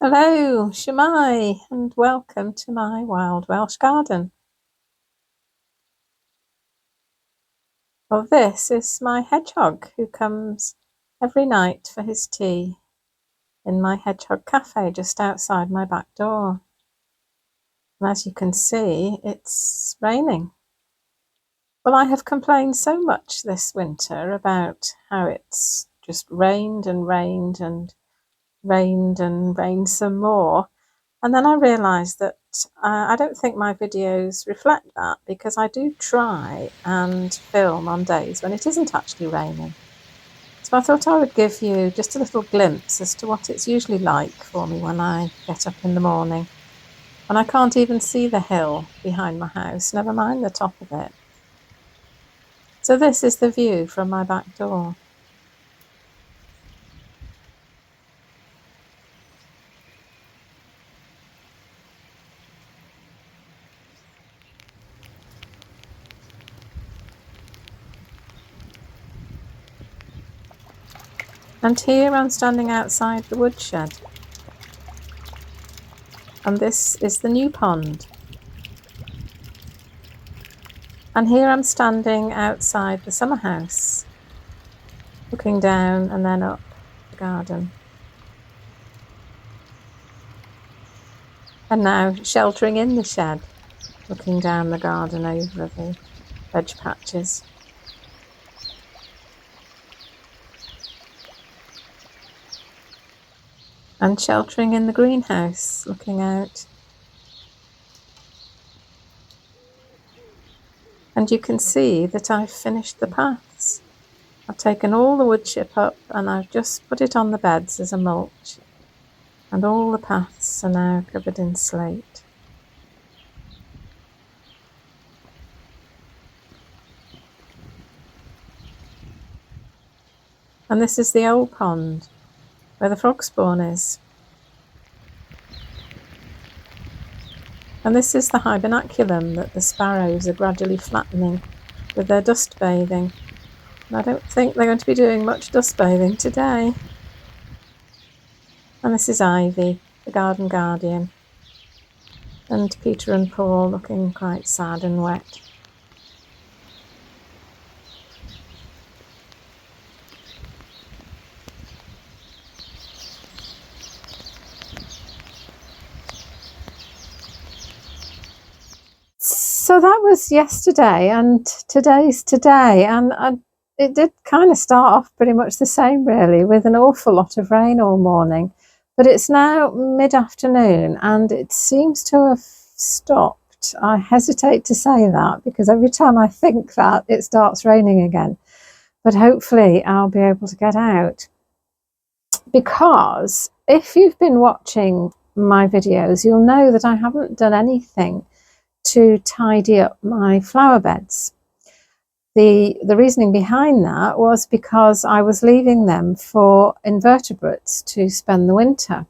Hello, Shemai, and welcome to my wild Welsh garden. Well, this is my hedgehog who comes every night for his tea in my hedgehog cafe just outside my back door. And as you can see, it's raining. Well, I have complained so much this winter about how it's just rained and rained and rained and rained some more. And then I realised that I don't think my videos reflect that, because I do try and film on days when it isn't actually raining. So I thought I would give you just a little glimpse as to what it's usually like for me when I get up in the morning. And I can't even see the hill behind my house, never mind the top of it. So this is the view from my back door. And here I'm standing outside the woodshed. And this is the new pond. And here I'm standing outside the summer house, looking down and then up the garden. And now sheltering in the shed, looking down the garden over the veg patches. And sheltering in the greenhouse, looking out. And you can see that I've finished the paths. I've taken all the wood chip up and I've just put it on the beds as a mulch. And all the paths are now covered in slate. And this is the old pond where the frog spawn is. And this is the hibernaculum that the sparrows are gradually flattening with their dust bathing. And I don't think they're going to be doing much dust bathing today. And this is Ivy, the garden guardian. And Peter and Paul looking quite sad and wet. So that was yesterday, and today's today, and it did kind of start off pretty much the same, really, with an awful lot of rain all morning. But it's now mid-afternoon, and it seems to have stopped. I hesitate to say that, because every time I think that, it starts raining again. But hopefully I'll be able to get out. Because if you've been watching my videos, you'll know that I haven't done anything to tidy up my flower beds. The reasoning behind that was because I was leaving them for invertebrates to spend the winter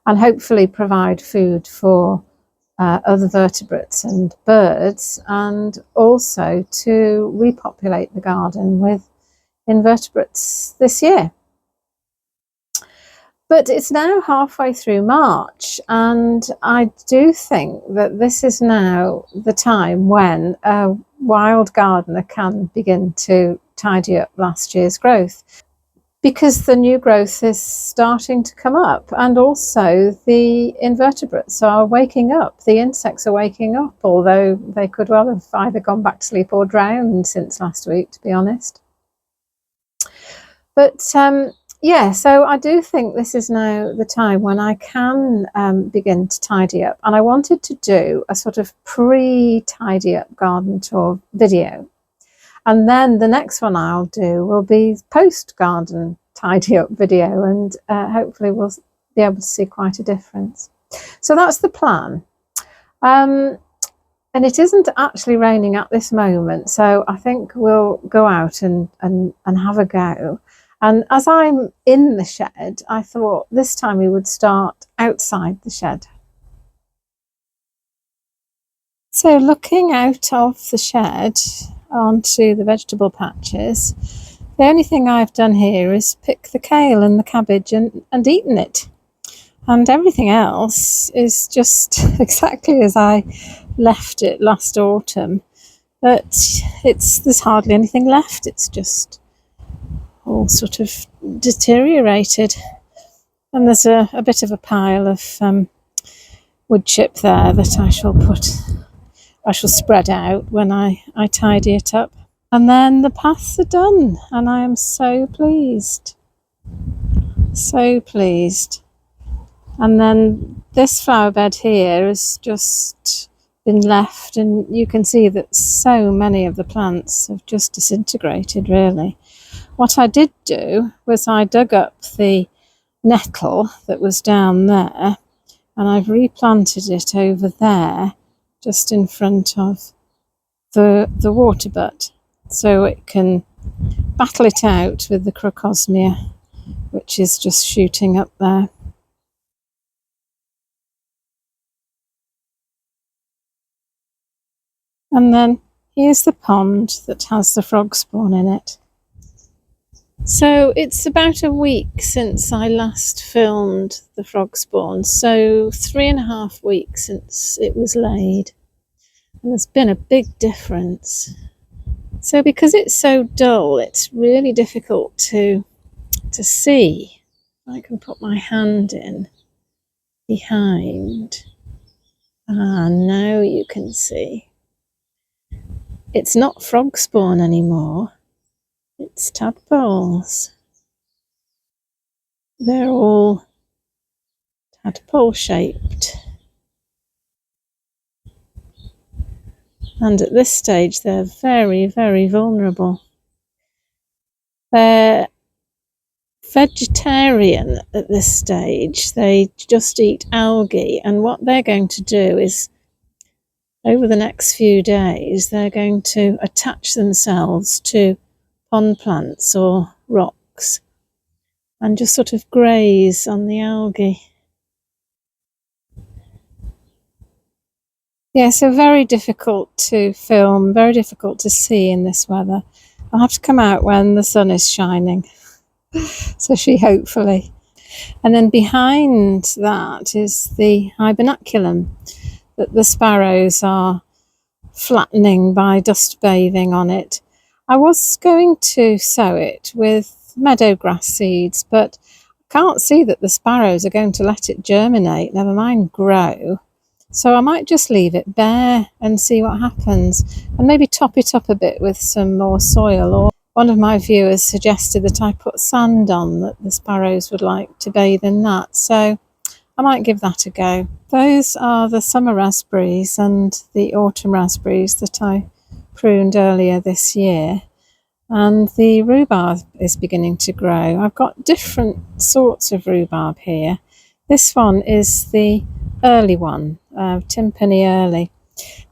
and hopefully provide food for other vertebrates and birds, and also to repopulate the garden with invertebrates this year. But it's now halfway through March, and I do think that this is now the time when a wild gardener can begin to tidy up last year's growth, because the new growth is starting to come up, and also the invertebrates are waking up. The insects are waking up, although they could well have either gone back to sleep or drowned since last week, to be honest. But yeah, so I do think this is now the time when I can begin to tidy up. And I wanted to do a sort of pre-tidy up garden tour video. And then the next one I'll do will be post-garden tidy up video, and hopefully we'll be able to see quite a difference. So that's the plan. And it isn't actually raining at this moment, so I think we'll go out and have a go. And as I'm in the shed, I thought this time we would start outside the shed. So looking out of the shed onto the vegetable patches, the only thing I've done here is pick the kale and the cabbage and eaten it. And everything else is just exactly as I left it last autumn. But there's hardly anything left. It's just all sort of deteriorated. And there's a bit of a pile of wood chip there that I shall spread out when I tidy it up. And then the paths are done, and I am so pleased. So pleased. And then this flower bed here has just been left, and you can see that so many of the plants have just disintegrated, really. What I did do was I dug up the nettle that was down there, and I've replanted it over there, just in front of the water butt, so it can battle it out with the crocosmia, which is just shooting up there. And then here's the pond that has the frog spawn in it. So it's about a week since I last filmed the frog spawn, so 3.5 weeks since it was laid. And there's been a big difference. So because it's so dull, it's really difficult to see. I can put my hand in behind. Now you can see. It's not frog spawn anymore. It's tadpoles. They're all tadpole shaped. And at this stage, they're very, very vulnerable. They're vegetarian at this stage. They just eat algae. And what they're going to do is, over the next few days, they're going to attach themselves to pond plants or rocks and just sort of graze on the algae. Yeah, so very difficult to film, very difficult to see in this weather. I'll have to come out when the sun is shining. So hopefully. And then behind that is the hibernaculum that the sparrows are flattening by dust bathing on it. I was going to sow it with meadow grass seeds, but I can't see that the sparrows are going to let it germinate, never mind grow. So I might just leave it bare and see what happens, and maybe top it up a bit with some more soil. Or one of my viewers suggested that I put sand on, that the sparrows would like to bathe in that. So I might give that a go. Those are the summer raspberries and the autumn raspberries that I pruned earlier this year. And the rhubarb is beginning to grow. I've got different sorts of rhubarb here. This one is the early one, Timpani early.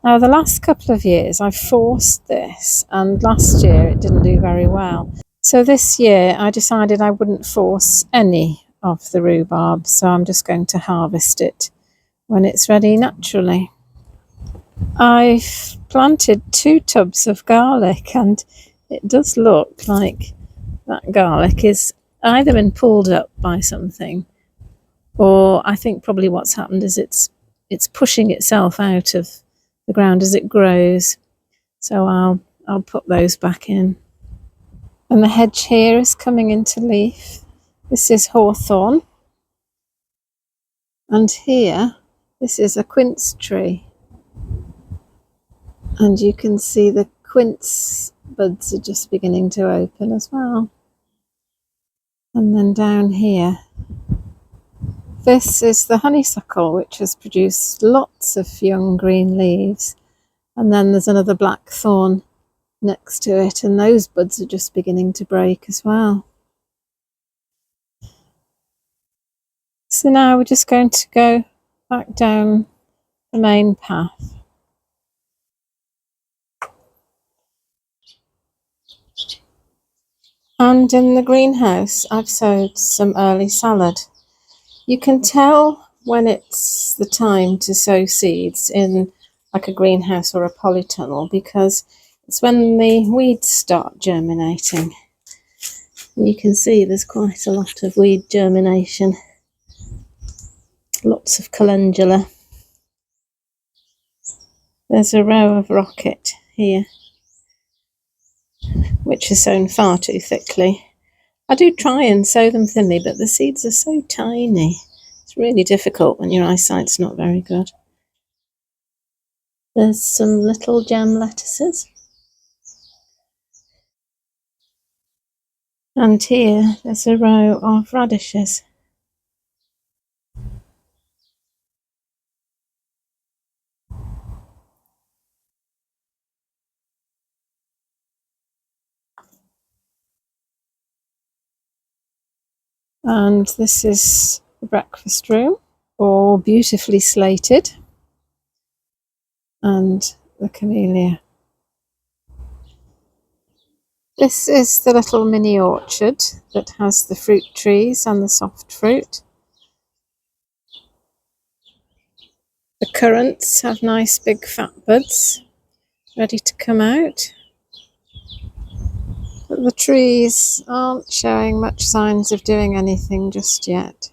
Now, the last couple of years I've forced this, and last year it didn't do very well. So this year I decided I wouldn't force any of the rhubarb, so I'm just going to harvest it when it's ready naturally. I've planted 2 tubs of garlic, and it does look like that garlic is either been pulled up by something, or I think probably what's happened is it's pushing itself out of the ground as it grows. So I'll put those back in. And the hedge here is coming into leaf. This is hawthorn. And here, this is a quince tree. And you can see the quince buds are just beginning to open as well. And then down here, this is the honeysuckle, which has produced lots of young green leaves. And then there's another black thorn next to it, and those buds are just beginning to break as well. So now we're just going to go back down the main path. And in the greenhouse, I've sowed some early salad. You can tell when it's the time to sow seeds in like a greenhouse or a polytunnel, because it's when the weeds start germinating. You can see there's quite a lot of weed germination. Lots of calendula. There's a row of rocket here, which is sown far too thickly. I do try and sow them thinly, but the seeds are so tiny. It's really difficult when your eyesight's not very good. There's some little gem lettuces. And here there's a row of radishes. And this is the breakfast room, all beautifully slated. And the camellia. This is the little mini orchard that has the fruit trees and the soft fruit. The currants have nice big fat buds ready to come out. But the trees aren't showing much signs of doing anything just yet.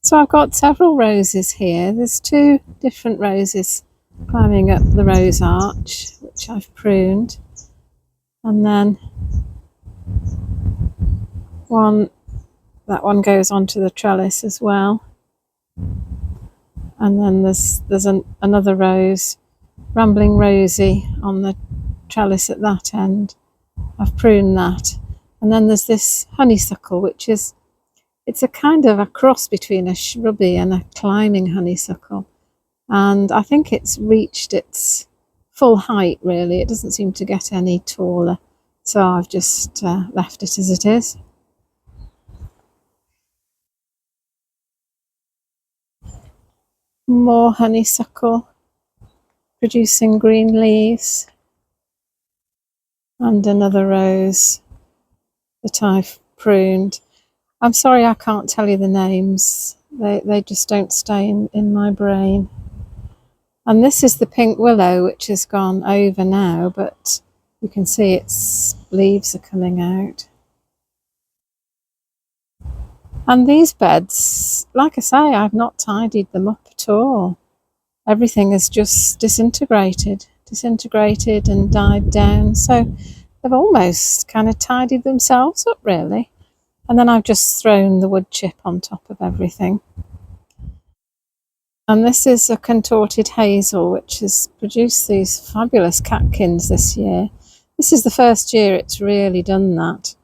So I've got several roses here. There's 2 different roses climbing up the rose arch, which I've pruned. And then that one goes onto the trellis as well. And then there's another rose, Rambling Rosie, on the trellis at that end. I've pruned that. And then there's this honeysuckle, which is, it's a kind of a cross between a shrubby and a climbing honeysuckle. And I think it's reached its full height, really. It doesn't seem to get any taller. So I've just left it as it is. More honeysuckle producing green leaves. And another rose that I've pruned. I'm sorry I can't tell you the names. They just don't stay in my brain. And this is the pink willow, which has gone over now, but you can see its leaves are coming out. And these beds, like I say, I've not tidied them up at all. Everything has just disintegrated and died down. So they've almost kind of tidied themselves up, really. And then I've just thrown the wood chip on top of everything. And this is a contorted hazel, which has produced these fabulous catkins this year. This is the first year it's really done that.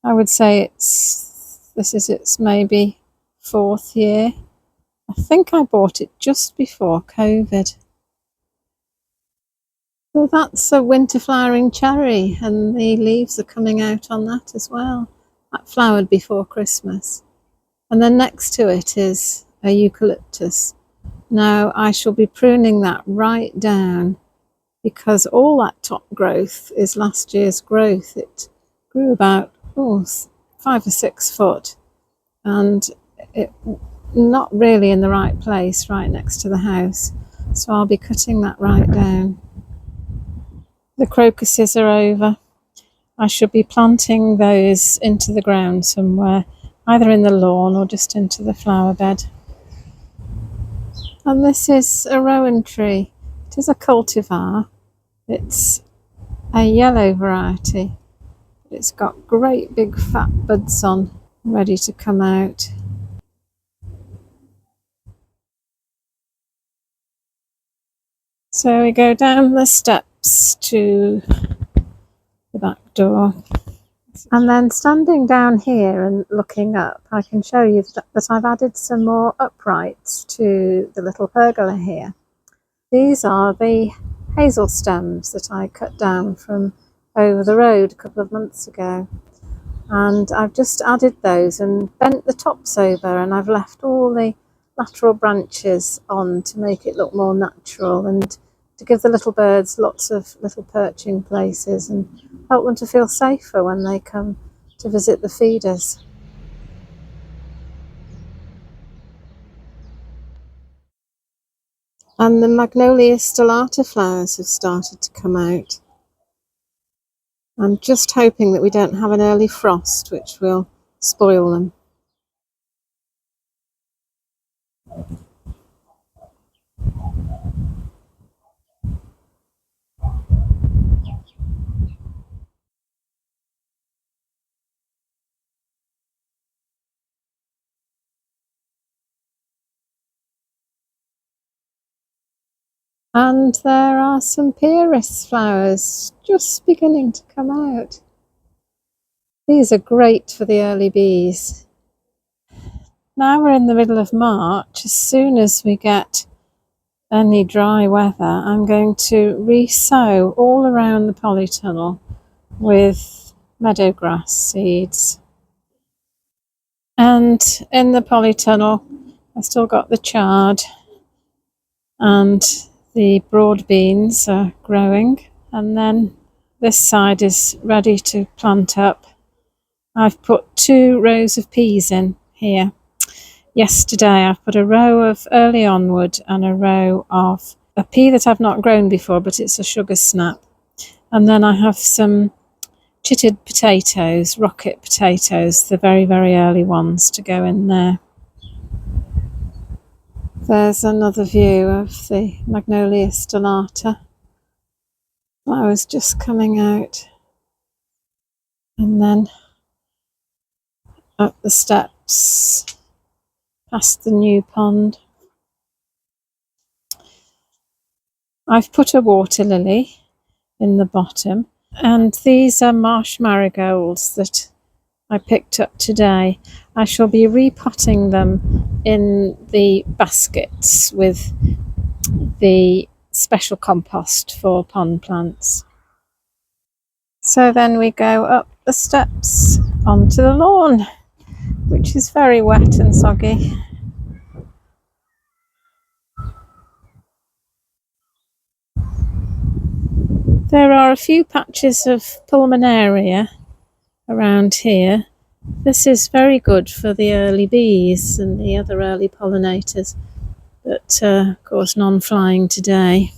I would say this is its maybe 4th year. I think I bought it just before COVID. So that's a winter flowering cherry, and the leaves are coming out on that as well. That flowered before Christmas. And then next to it is a eucalyptus. Now I shall be pruning that right down, because all that top growth is last year's growth. It grew about 5 or 6 foot, and it not really in the right place, right next to the house. So I'll be cutting that right down. The crocuses are over. I should be planting those into the ground somewhere, either in the lawn or just into the flower bed. And this is a rowan tree. It is a cultivar. It's a yellow variety. It's got great big fat buds on, ready to come out. So we go down the steps to the back door. And then standing down here and looking up, I can show you that I've added some more uprights to the little pergola here. These are the hazel stems that I cut down from over the road a couple of months ago. And I've just added those and bent the tops over, and I've left all the lateral branches on to make it look more natural and to give the little birds lots of little perching places and help them to feel safer when they come to visit the feeders. And the Magnolia stellata flowers have started to come out. I'm just hoping that we don't have an early frost, which will spoil them. And there are some Pieris flowers just beginning to come out. These are great for the early bees. Now we're in the middle of March. As soon as we get any dry weather, I'm going to re-sow all around the polytunnel with meadowgrass seeds. And in the polytunnel, I've still got the chard, and the broad beans are growing. And then this side is ready to plant up. I've put 2 rows of peas in here. Yesterday I've put a row of early onward and a row of a pea that I've not grown before, but it's a sugar snap. And then I have some chitted potatoes, rocket potatoes, the very, very early ones, to go in there. There's another view of the Magnolia stellata. Flowers just coming out. And then up the steps, past the new pond. I've put a water lily in the bottom, and these are marsh marigolds that I picked up today. I shall be repotting them in the baskets with the special compost for pond plants. So then we go up the steps onto the lawn, which is very wet and soggy. There are a few patches of pulmonaria around here. This is very good for the early bees and the other early pollinators, but of course non-flying today.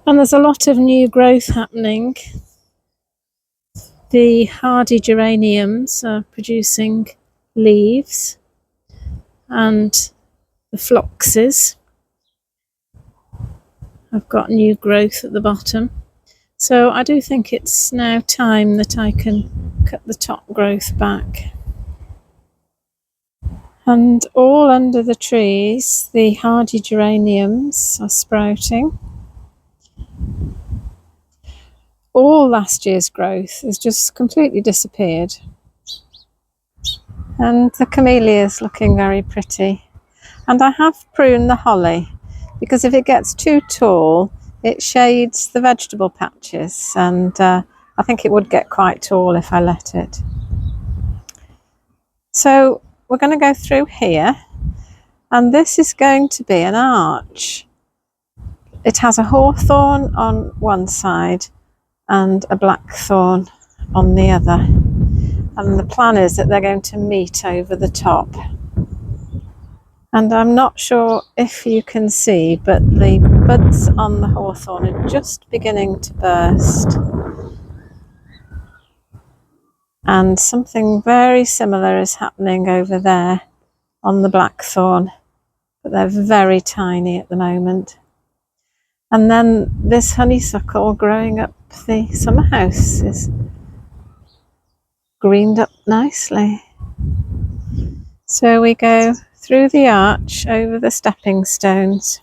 And there's a lot of new growth happening. The hardy geraniums are producing leaves, and the phloxes have got new growth at the bottom. So I do think it's now time that I can cut the top growth back. And all under the trees, the hardy geraniums are sprouting. All last year's growth has just completely disappeared. And the camellia is looking very pretty. And I have pruned the holly, because if it gets too tall, it shades the vegetable patches, and I think it would get quite tall if I let it. So we're going to go through here, and this is going to be an arch. It has a hawthorn on one side and a blackthorn on the other, and the plan is that they're going to meet over the top. And I'm not sure if you can see, but the buds on the hawthorn are just beginning to burst. And something very similar is happening over there on the blackthorn, but they're very tiny at the moment. And then this honeysuckle growing up the summer house is greened up nicely. So we go through the arch, over the stepping stones,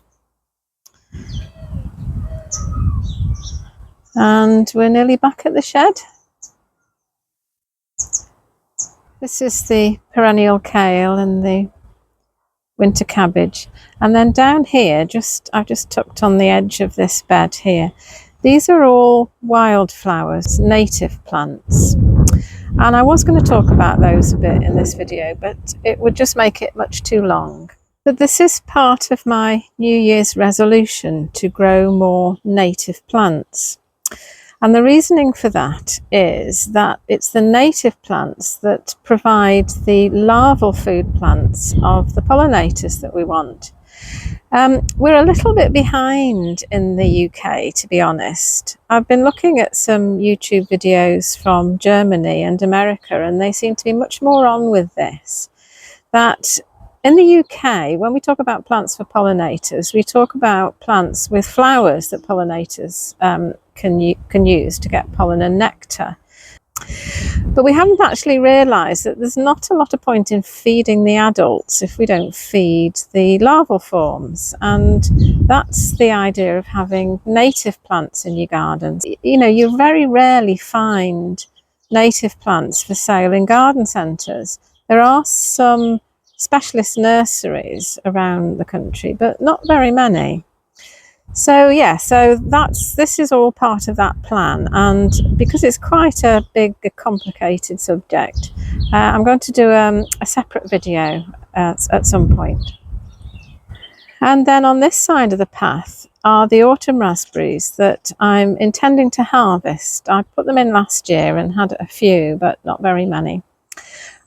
and we're nearly back at the shed. This is the perennial kale and the winter cabbage. And then down here, I've just tucked on the edge of this bed here. These are all wildflowers, native plants. And I was going to talk about those a bit in this video, but it would just make it much too long. But this is part of my New Year's resolution to grow more native plants. And the reasoning for that is that it's the native plants that provide the larval food plants of the pollinators that we want. We're a little bit behind in the UK, to be honest. I've been looking at some YouTube videos from Germany and America, and they seem to be much more on with this. That in the UK, when we talk about plants for pollinators, we talk about plants with flowers that pollinators can use to get pollen and nectar. But we haven't actually realised that there's not a lot of point in feeding the adults if we don't feed the larval forms. And that's the idea of having native plants in your gardens. You know, you very rarely find native plants for sale in garden centres. There are some specialist nurseries around the country, but not very many. So yeah, this is all part of that plan, and because it's quite a big, complicated subject, I'm going to do a separate video at some point. And then on this side of the path are the autumn raspberries that I'm intending to harvest. I put them in last year and had a few, but not very many.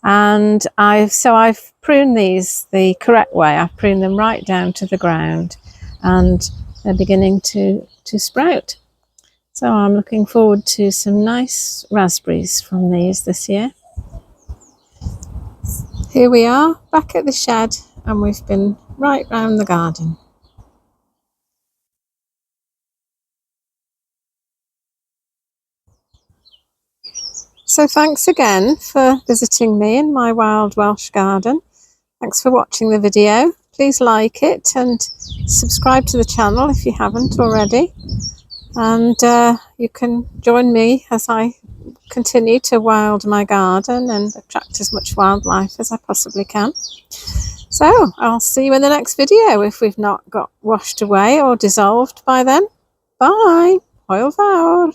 And I've pruned these the correct way. I've pruned them right down to the ground, and they're beginning to sprout. So I'm looking forward to some nice raspberries from these this year. Here we are back at the shed, and we've been right round the garden. So thanks again for visiting me in my wild Welsh garden. Thanks for watching the video. Please like it and subscribe to the channel if you haven't already. And you can join me as I continue to wild my garden and attract as much wildlife as I possibly can. So I'll see you in the next video if we've not got washed away or dissolved by then. Bye. Hwyl fawr.